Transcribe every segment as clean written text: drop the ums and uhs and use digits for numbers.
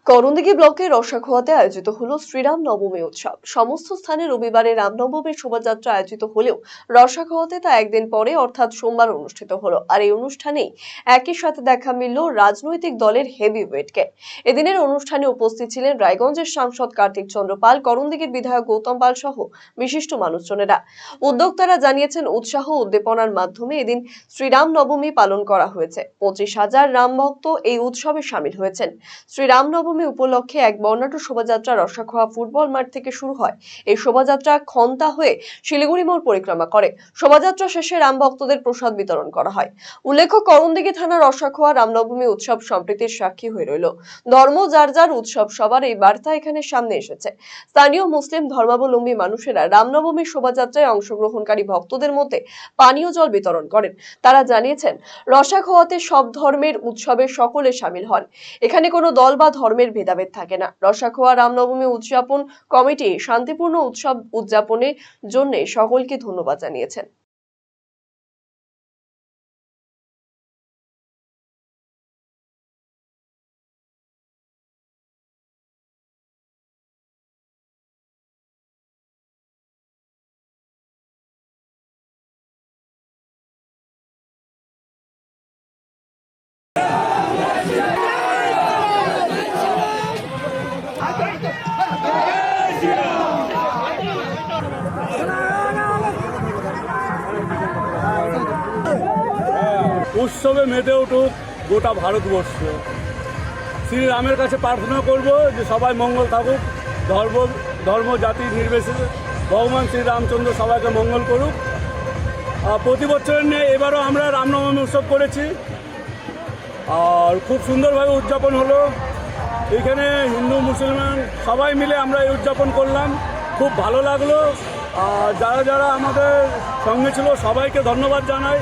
করণদিঘি ব্লকের রসাখোয়াতে আয়োজিত হলো শ্রীরাম নবমী উৎসব। সমস্ত স্থানে রবিবারে রামনবমীর শোভাযাত্রা আয়োজিত হলেও রসাখোয়াতে তা একদিন পরে অর্থাৎ সোমবার অনুষ্ঠিত হলো। আর এই অনুষ্ঠানেই একই সাথে দেখা মিলল রাজনৈতিক দলের হেভিওয়েটকে। এদিনের অনুষ্ঠানে উপস্থিত ছিলেন রায়গঞ্জের সাংসদ কার্তিক চন্দ্র পাল, করণদিঘির বিধায়ক গৌতম পাল সহ বিশিষ্ট মানুষজনেরা। উদ্যোক্তারা জানিয়েছেন, উৎসাহ উদ্দীপনার মাধ্যমে এদিন শ্রীরাম নবমী পালন করা হয়েছে। 25,000 রাম ভক্ত এই উৎসবে সামিল হয়েছেন। শ্রীরাম নবমী উপলক্ষে এক বর্ণাঢ্য শোভাযাত্রা রসাখোয়া ফুটবল মাঠ থেকে শুরু হয়। এই শোভাযাত্রা খন্তা হয়ে শিলিগুড়ি মোড় পরিক্রমা করে। শোভাযাত্রা শেষে রাম ভক্তদের প্রসাদ বিতরণ করা হয়। উল্লেখ্য, করণদিঘি থানার রসাখোয়া রামনবমী উৎসব সম্প্রীতির সাক্ষী হয়ে রইল। ধর্ম যার যার, উৎসব সবার, এই বার্তা এখানে সামনে এসেছে। স্থানীয় মুসলিম ধর্মাবলম্বী মানুষেরা রামনবমীর শোভাযাত্রায় অংশগ্রহণকারী ভক্তদের মধ্যে পানীয় জল বিতরণ করেন। তারা জানিয়েছেন, রসাখোয়াতে সব ধর্মের উৎসবে সকলে সামিল হন। এখানে কোনো দল বা ধর্মের ভেদাভেদ থাকে না। রসাখোয়া রামনবমী উদযাপন কমিটি শান্তিপূর্ণ উৎসব উদযাপনের জন্য সকলকে ধন্যবাদ জানিয়েছেন। উৎসবে মেতে উঠুক গোটা ভারতবর্ষ। শ্রীরামের কাছে প্রার্থনা করব যে সবাই মঙ্গল থাকুক, ধর্ম জাতি নির্বিশেষে ভগবান শ্রীরামচন্দ্র সবাইকে মঙ্গল করুক। প্রতি বছর নিয়ে এবারও আমরা রামনবমী উৎসব করেছি আর খুব সুন্দরভাবে উদযাপন হলো। এখানে হিন্দু মুসলমান সবাই মিলে আমরা এই উদযাপন করলাম, খুব ভালো লাগলো। আর যারা যারা আমাদের সঙ্গে ছিল সবাইকে ধন্যবাদ জানাই।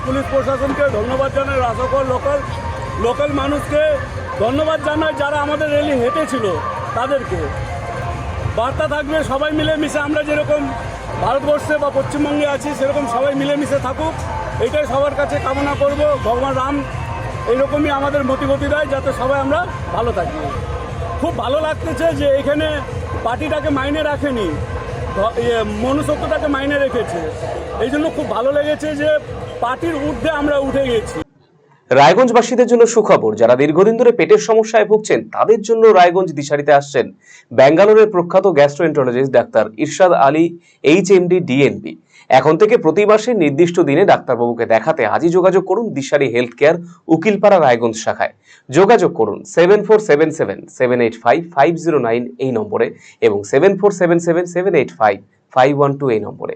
পুলিশ প্রশাসনকে ধন্যবাদ জানাই, রাসাখোয়া লোকাল মানুষকে ধন্যবাদ জানাই, যারা আমাদের র্যালি হেঁটেছিল তাদেরকে। বার্তা থাকবে সবাই মিলেমিশে, আমরা যেরকম ভারতবর্ষে বা পশ্চিমবঙ্গে আছি সেরকম সবাই মিলেমিশে থাকুক, এটাই সবার কাছে কামনা করব। ভগবান রাম এইরকমই আমাদের মতিগতি দেয় যাতে সবাই আমরা ভালো থাকি। খুব ভালো লাগতেছে যে এখানে পার্টিটাকে মাইনে রাখেনি, মনুষ্যত্বটাকে মাইনে রেখেছে। এই জন্য খুব ভালো লেগেছে যে পার্টির ঊর্ধ্বে আমরা উঠে গেছি। রায়গঞ্জবাসীদের জন্য সুখবর, যারা দীর্ঘদিন ধরে পেটের সমস্যায় ভুগছেন তাদের জন্য রায়গঞ্জ দিশারিতে আসছেন ব্যাঙ্গালোরের প্রখ্যাত গ্যাস্ট্রোএন্টারোলজিস্ট ডাক্তার ইরশাদ আলী, HMD, DNB। এখন থেকে প্রতি মাসে নির্দিষ্ট দিনে ডাক্তারবাবুকে দেখাতে আজই যোগাযোগ করুন দিশারি হেলথ কেয়ার, উকিলপাড়া, রায়গঞ্জ শাখায়। যোগাযোগ করুন 7477785509 এই নম্বরে এবং 7477785512 এই নম্বরে।